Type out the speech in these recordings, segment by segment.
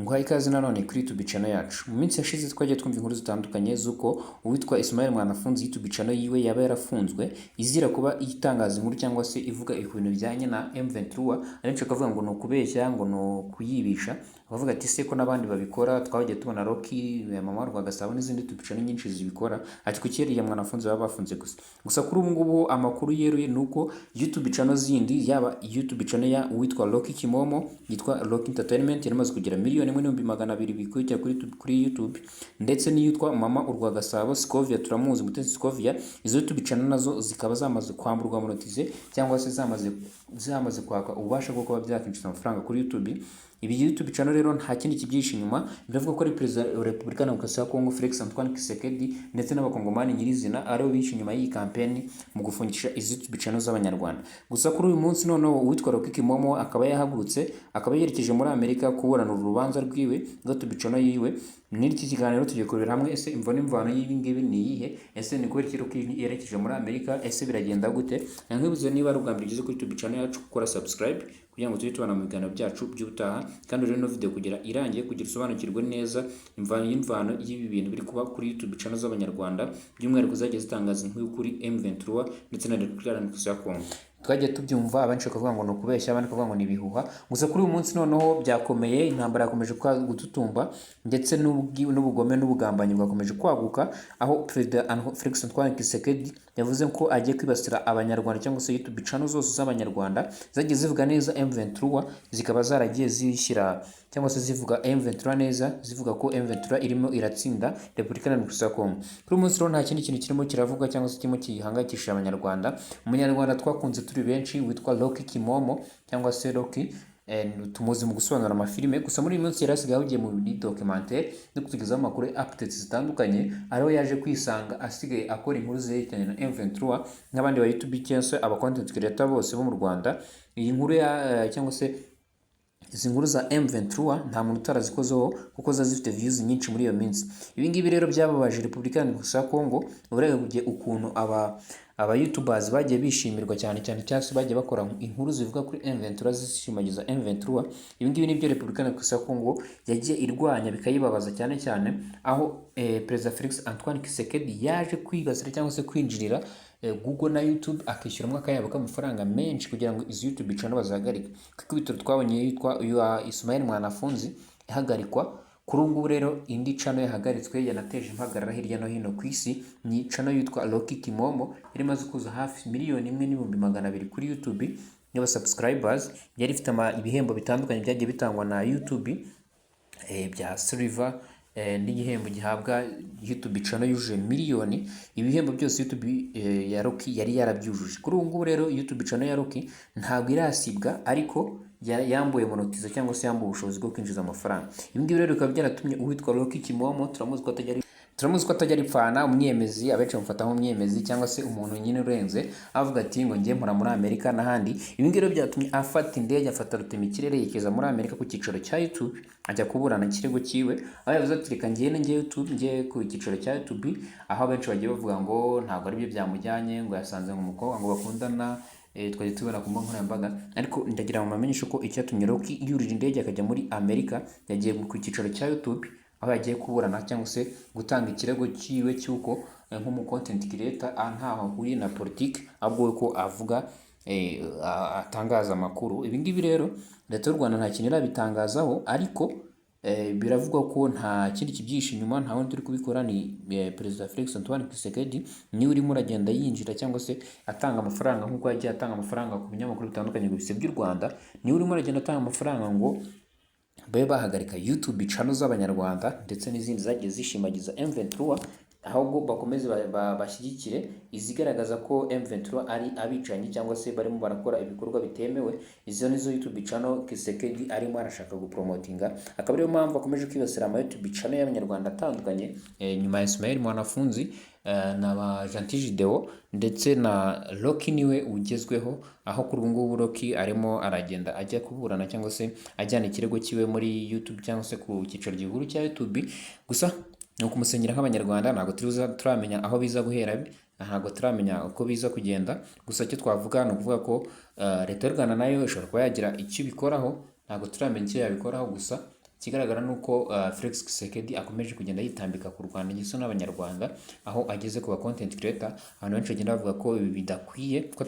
Nguhaye ikaze nanone kuri YouTube channel yacu. Mu minsi yashize twagiye twumva inkuru zitandukanye z'uko uwitwa Ismael Mwanafunzi YouTube channel yiwe yaba yarafunzwe izira kuba itangaza inkuru cyangwa se ivuga ibintu bijyanye na M23, abenshi bakavuga ngo ni ukubeshya, ngo ni kuyibisha, bavuga ati se ko n'abandi babikora, twagiye tubona Rocky, Mama Rwagasabo n'izindi YouTube channel nyinshi zibikora, ati kuki ya Mwanafunzi baba bafunze gusa kuri ubu ngubu amakuru yeruye nuko YouTube channel zindi yaba YouTube channel ya uwitwa Rocky Kimomo yitwa Rocky Entertainment yaramaze kugira miliyoni 1,200,000 bikurikira kuri YouTube, ndetse n'iyitwa Mama Urwagasabo Scovia, turamuzi Mutesi Scovia. Izo YouTube channel nazo zikaba zamaze kwamburwa monetize cyangwa se zamaze kwaka ububasha bwo kuba byakinjiza amafaranga kuri YouTube. Ibi YouTube channel rero nta kindi kibyisha inyuma, biravuga ko ari Perezida wa Repubulika ya Kongo Felix Antoine Tshisekedi ndetse n'abakongomani nyirizina aribo bishe inyuma y'iyi campaign mu gufungisha izi YouTube channel z'abanyarwanda. Gusa kuri uyu munsi noneho uwitwa Rocky Kimomo akaba yahagurutse, akaba yerekeje muri Amerika kuburana urubanza rwiwe YouTube channel yiwe. N'iki kiganiro tugiye kurebera hamwe ese imvano y'ibi ngibi ni iyihe, ese ni kubera iki yerekeje muri Amerika, ese biragenda gute? Nkwibuze niba ari ubwa mbere ugeze kuri YouTube channel yacu gukora subscribe kugira ngo tujye tubana mu biganiro byacu by'ubutaha, kandi rero no video kugira irangiye kugira usobanukirwe neza imvano y'ibi bintu biri kuba kuri YouTube channel z'abanyarwanda, by'umwihariko zagiye zitangaza inkuru kuri M23 ndetse na Repubulika ya Kongo. Twagiye tubyumva, abenshi bakavuga ngo ni ukubeshya, abandi bakavuga ngo ni ibihuha. Gusa kuri uyu munsi noneho byakomeye, intambara yakomeje gututumba ndetse n'ubugome n'ubugambanyi bwakomeje kwaguka, aho Perezida Felix Antoine Tshisekedi yavuze ko agiye kwibasira abanyarwanda cyangwa se YouTube channel zose z'abanyarwanda zagiye zivuga neza M23, zikaba zaragiye zishyira cyangwa se zivuga M23 neza, zivuga ko M23 irimo iratsinda Repubulika ya Kongo. Kuri uyu munsi rero nta kindi kintu kirimo kiravuga cyangwa se kirimo kihangayikishije abanyarwanda. Umunyarwanda twakunze turi benshi witwa Rocky Kimomo cyangwa se Rocky, tumuzi mu gusobanura amafilime, gusa muri uyu munsi yari asigaye ahugiye mu documentaire no kutugezaho amakuru updates zitandukanye, ariho yaje kwisanga asigaye akora inkuru zerekeranye na M23 nk'abandi ba YouTube cyangwa se aba content creator bose bo mu Rwanda. Iyi nkuru cyangwa se izi nkuru za M23 nta muntu utarazikozeho kuko zifite views nyinshi muri iyo minsi. Ibi ngibi rero byababaje Repubulika ya Kongo, urebye ukuntu aba YouTubers bagiye bishimirwa cyane cyangwa se bagiye bakora inkuru zivuga kuri M23 zishimagiza M23. Ibi ngibi nibyo Repubulika ya Kongo yagiye irwanya bikayibabaza cyane aho Perezida Felix Antoine Tshisekedi yaje kwibasira cyangwa se kwinjirira Google na YouTube akishyura akayabo k'amafaranga menshi kugira ngo izi YouTube channel bazahagarike. Kuko ibitaro twabonye yitwa Ismael Mwanafunzi ihagarikwa. Kuri ubu rero indi channel yahagaritswe yanateje impagarara hirya no hino ku isi, ni channel yitwa Rocky Kimomo, yari imaze kuza hafi 1,200,000 kuri YouTube y'aba subscribers. Yari ifite ibihembo bitandukanye byagiye bitangwa na YouTube bya silver, n'igihembo gihabwa YouTube channel yujuje miliyoni. Ibihembo byose YouTube ya Rocky yari yarabyujuje. Kuri ubu ngubu rero YouTube channel ya Rocky ntabwo irasibwa, ariko yambuye monetize cyangwa se yambuye ubushobozi bwo kwinjiza amafaranga. Ibi ngibi rero bikaba byaratumye uwitwa Rocky Kimomo, turamuzi ko atajya aripfana, umwiyemezi, abenshi bamufataho umwiyemezi cyangwa se umuntu nyine urenze, avuga ati ngo ngiye mpora muri Amerika n'ahandi. Ibi ngibi rero byatumye afata indege, afata rutemikirere yerekeza muri Amerika ku cyicaro cya YouTube, ajya kuburana ikirego cyiwe, aho yavuze ati reka ngiye ku cyicaro cya YouTube, aho abenshi bagiye bavuga ngo ntabwo ari byo byamujyanye, ngo yasanze ngo umukobwa ngo bakundana, twajya tubona ku mbuga nkoranyambaga. Ariko ndagira ngo bamenyeshe ko icyatumye Rocky yurira indege akajya muri Amerika, yagiye ku cyicaro cya YouTube, aho yagiye kuburana cyangwa se gutanga ikirego cyiwe cy'uko nk'umu content creator ntaho ahuriye na politiki, ahubwo ko avuga atangaza amakuru. Ibi ngibi rero leta y'u Rwanda nta kintu irabitangazaho, ariko biravugwa ko nta kindi kibyihishe inyuma, nta wundi uri kubikora, ni Perezida Felix Antoine Tshisekedi niwe urimo uragenda yinjira cyangwa se atanga amafaranga, nk'uko yagiye atanga amafaranga ku binyamakuru bitandukanye by'u Rwanda. Niwe urimo uragenda atanga amafaranga ngo babe bahagarika YouTube channel z'abanyarwanda ndetse n'izindi zagiye zishimagiza M23, ahubwo bakomeze bashyigikire izigaragaza ko M23 ari abicanyi cyangwa se barimo barakora ibikorwa bitemewe. Izo nizo YouTube channel Tshisekedi arimo arashaka gupromotinga, akaba ariyo mpamvu akomeje kwibasira ama YouTube channel y'abanyarwanda atandukanye, nyuma ya Ismael Mwanafunzi na ba Gentil Video ndetse na Rocky niwe ugezweho, aho kuri ubu ngubu Rocky arimo aragenda ajya kuburana cyangwa se ajyana ikirego cyiwe muri YouTube cyangwa se ku cyicaro gikuru cya YouTube. Gusa ni ukumusenyera nk'abanyarwanda, ntabwo turamenya aho biza guhera, ntabwo turamenya uko biza kugenda. Gusa icyo twavuga ni ukuvuga ko leta y'u Rwanda nayo ishobora kuba yagira icyo ibikoraho, ntabwo turamenya icyo yabikoraho. Gusa ikigaragara ni uko Felix Tshisekedi akomeje kugenda yitambika ku Rwanda ndetse n'abanyarwanda, aho ageze ku ba content creator, abantu benshi bagenda bavuga ko ibi bidakwiye, ko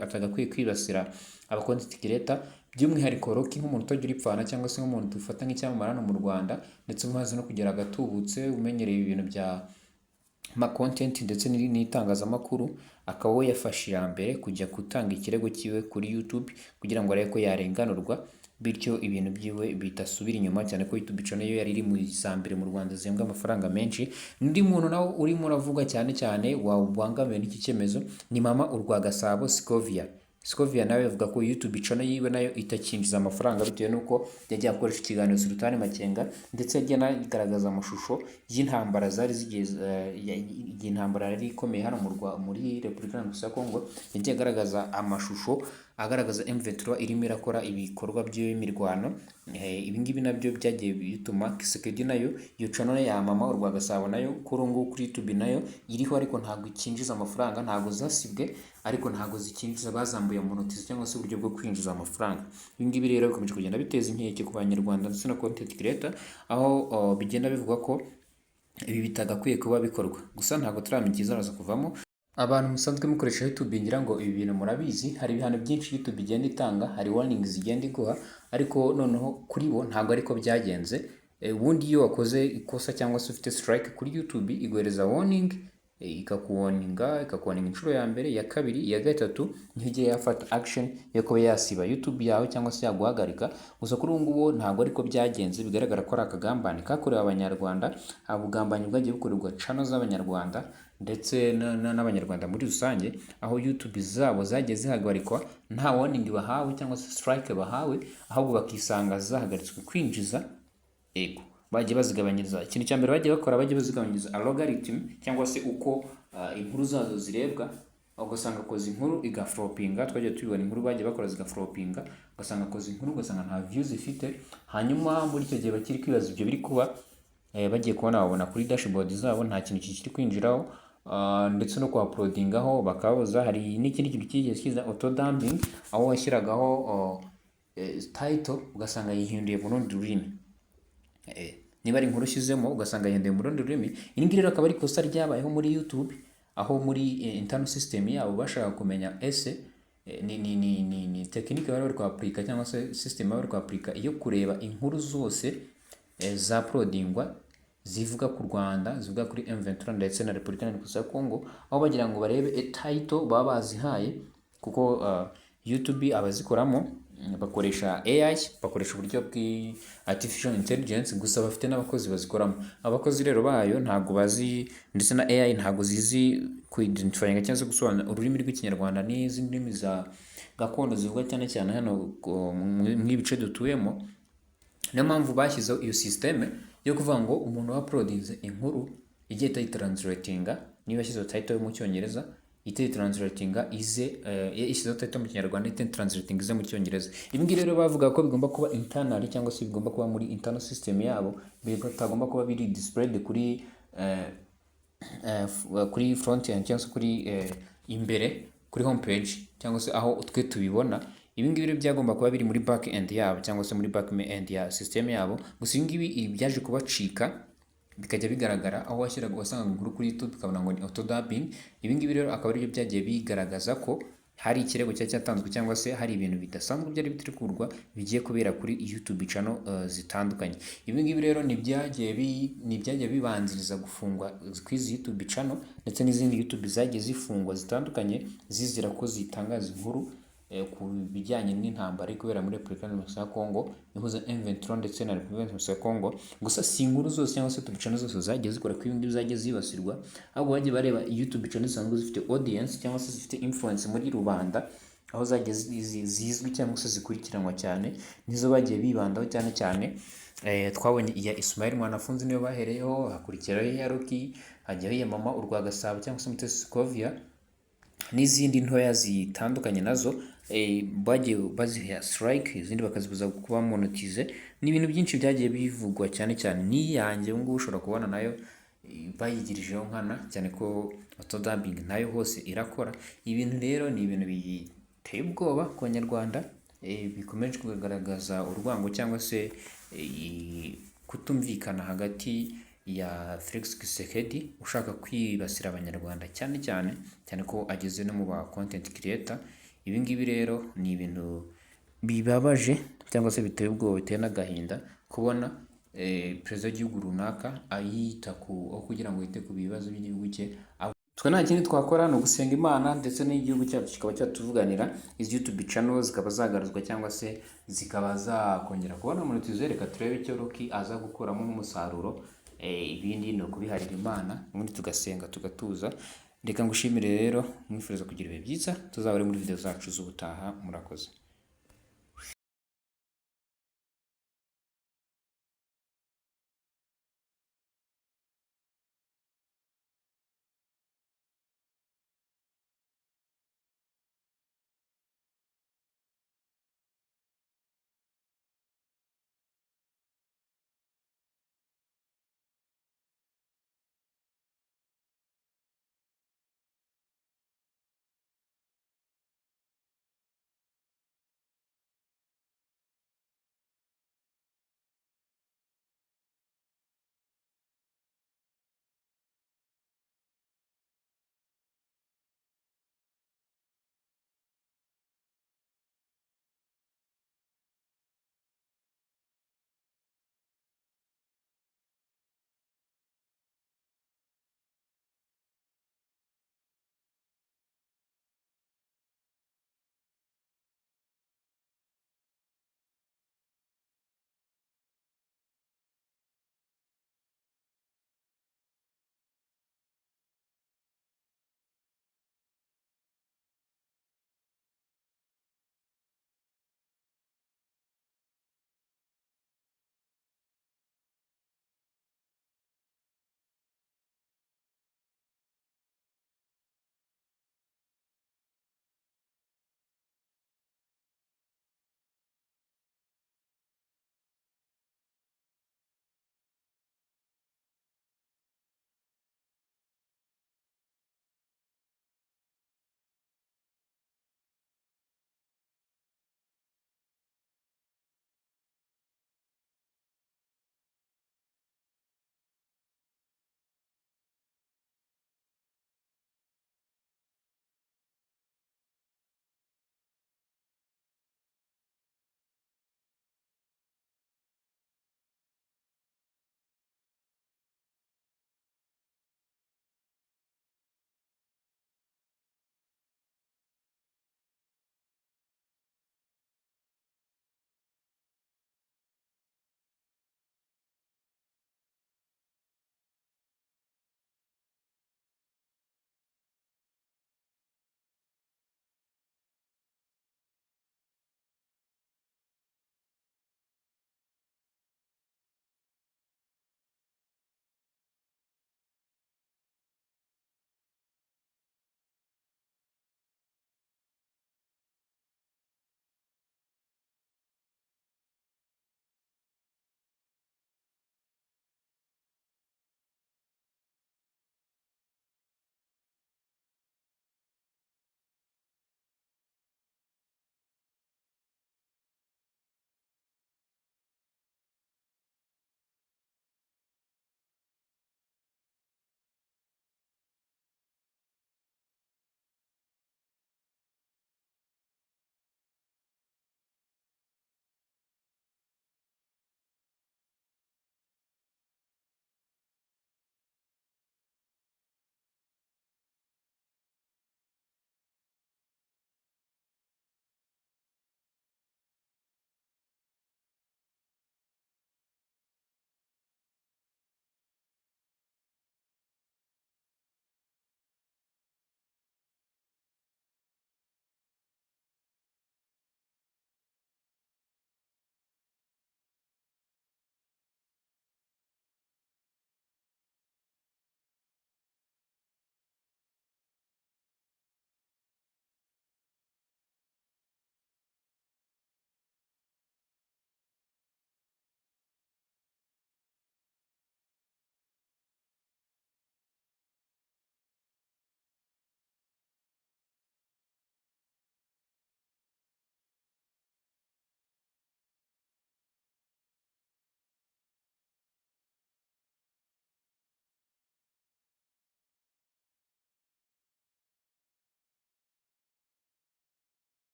atagakwiye kwibasira aba content creator, by'umwihariko Rocky nk'umuntu utagira ipfana cyangwa se nk'umuntu dufata nk'icyamamare hano mu Rwanda, ndetse umaze no kugera agatubutse, umenyereye ibintu bya content ndetse n'itangazamakuru, akaba we yafashe iya mbere kujya gutanga ikirego cyiwe kuri YouTube kugira ngo arebe ko yarenganurwa, bityo ibintu byiwe bidasubira inyuma, cyane ko YouTube channel yo yari iri mu isambere mu Rwanda zihembwa amafaranga menshi. Undi muntu nawe urimo uravuga cyane cyane wabangamiwe n'iki cyemezo ni Mama Urwagasabo Scovia nawe avuga ko YouTube channel yiwe nayo itakinjiza amafaranga bitewe nuko yagiye akoresha ikiganiro Sultan Makenga, ndetse yagiye anagaragaza amashusho y'intambara zari zigeze intambara yari ikomeye hano muri Repubulika Iharanira ya Kongo, yagiye agaragaza amashusho agaragaza M23 irimo irakora ibikorwa by'imirwano. Ibingibi nabyo byagiye bituma Tshisekedi nayo iyo channel ya Mama Urwagasabo nayo kuri ubu kuri YouTube nayo iriho, ariko ntabwo ikinjiza amafaranga, ntabwo zasibwe, ariko ntabwo zikinjiza, bazambuye monetize cyangwa se uburyo bwo kwinjiza amafaranga. Ibingibi rero bikomeje kugenda biteza inkeke ku banyarwanda ndetse na content creator, aho bigenda bivuga ko ibi bitagakwiye kuba bikorwa. Gusa ntabwo turamenya ikizaraza kuvamo. Abantu musanzwe mukoresha YouTube ngira ngo ibi bintu murabizi, hari ibihano byinshi YouTube igenda itanga, hari warnings igenda iguha, ariko noneho kuri bo ntabwo ariko byagenze. Ubundi iyo wakoze ikosa cyangwa se ufite strike kuri YouTube iguhereza warning, ikakuwarninga inshuro ya mbere, ya kabiri, iya gatatu, niho igiye yafata action yo kuba yasiba YouTube yawe cyangwa se yaguhagarika. Gusa kuri ubu ngubu ntabwo ariko byagenze, bigaragara ko ari akagambane kakorewe abanyarwanda, ubugambanyi bwagiye bukorerwa channel z'abanyarwanda ndetse n'abanyarwanda muri rusange, aho YouTube zabo zagiye zihagarikwa nta warning bahawe cyangwa se strike bahawe, ahubwo bakisanga zahagaritswe kwinjiza. Bagiye bazigabanyiriza, ikintu cya mbere bagiye bakora, bagiye bazigabanyiriza algorithm cyangwa se uko inkuru zazo zirebwa, ugasanga akoze inkuru igaflopinga. Twagiye tubibona inkuru bagiye bakora zigaflopinga, ugasanga akoze inkuru ugasanga nta views ifite. Hanyuma muri icyo gihe bakiri kwibaza ibyo biri kuba, bagiye kubona babona kuri dashboard zabo nta kintu kikiri kwinjiraho, ndetse no ku uploadingaho bakabuza. Hari n'ikindi kintu kigiye kiza auto dumping, aho washyiragaho title ugasanga yihinduye mu rundi rurimi. Niba ari inkuru ushyizemo ugasanga yihinduye mu rundi rurimi. Iri ngiri rero akaba ari ikosa ryabayeho muri YouTube, aho muri internal system yabo bashaka kumenya ese ni tekinike bari kwapurika cyangwa se system bari kwapurika iyo kureba inkuru zose za uploadingwa zivuga ku Rwanda, zivuga kuri M23 ndetse na Repubulika Iharanira ya Kongo, aho bagira ngo barebe title baba bazihaye, kuko YouTube abazikoramo bakoresha AI, bakoresha uburyo bwa artificial intelligence, gusa bafite n'abakozi bazikoramo. Abakozi rero bayo ntabwo bazi, ndetse na AI ntabwo zizi kuidentifyinga cyangwa se gusobanura ururimi rw'ikinyarwanda n'izindi ndimi za gakondo zivuga cyane cyane hano mw'ibice dutuyemo. Niyo mpamvu bashyizeho iyo systeme yo kuvuga ngo umuntu uploadinze inkuru igiye itayitranslatinga, niba yashyizeho title yo mu Cyongereza itayitranslatinga ize, yashyizeho title mu Kinyarwanda itayitranslatinga ize mu Cyongereza. Ibi ngibi rero bavuga ko bigomba kuba internal cyangwa se bigomba kuba muri internal system yabo, bitagomba kuba biri displayed kuri front end cyangwa se kuri imbere kuri home page cyangwa se aho twe tubibona. Ibi ngibi rero byagomba kuba biri muri back end yabo cyangwa se muri back end ya system yabo. Gusa ibi ngibi byaje kubacika bikajya bigaragara, aho washyiraga wasanga inkuru kuri YouTube ukabona ngo ni auto dubbing. Ibi ngibi rero akaba ari byo byagiye bigaragaza ko hari ikirego cyatanzwe cyangwa se hari ibintu bidasanzwe byari bitegurwa bigiye kubera kuri YouTube channel zitandukanye. Ibi ngibi rero ni byagiye bibanziriza gufungwa kw'izi YouTube channel ndetse n'izindi YouTube zagiye zifungwa zitandukanye zizira ko zitangaza inkuru ku bijyanye n'intambara kubera muri Repubulika Iharanira ya Kongo ihuza M23 ndetse na Repubulika Iharanira ya Kongo. Gusa si inkuru zose cyangwa se YouTube channel zose zagiye zikora ko ibindi zagiye zibasirwa, ahubwo bagiye bareba YouTube channel zisanzwe zifite audience cyangwa se zifite influence muri rubanda, aho zagiye zizwi cyangwa se zikurikiranwa cyane, nizo bagiye bibandaho cyane cyane. Twabonye iya Ismail Mwanafunzi niyo bahereyeho, hakurikiraho iya Rocky, hajyaho iya Mama Urwagasabo cyangwa se Mutesi Scovia n'izindi ntoya zitandukanye nazo bagiye baziha strike, izindi bakazibuza kuba monetize. N'ibintu byinshi byagiye bivugwa cyane cyane n'iyanjye ngo ushobora kubona nayo bayigirijeho nkana cyane ko auto dubbing nayo hose irakora. Ibintu rero ni ibintu biteye ubwoba ku Banyarwanda, bikomeje kugaragaza urwango cyangwa se kutumvikana hagati ya Felix Tshisekedi ushaka kwibasira abanyarwanda cyane ko ageze no mu ba content creator. Ibi ngibi rero ni ibintu bibabaje cyangwa se biteye ubwoba, biteye n'agahinda kubona perezida w'igihugu runaka ayita aho kugira ngo yite ku bibazo by'igihugu cye. Twe nta kindi twakora ni ugusenga Imana ndetse n'igihugu cyacu kikaba cyatuvuganira, izi YouTube channel zikaba zagaruzwa cyangwa se zikaba zakongera kubona monetize. Reka turebe icyo Rocky aza gukuramo nk'umusaruro, ibindi ni ukubiharira Imana ubundi tugasenga tugatuza. Reka ngushimire rero, mwifuriza kugira ibihe byiza, tuzabare muri video zacu z'ubutaha. Murakoze.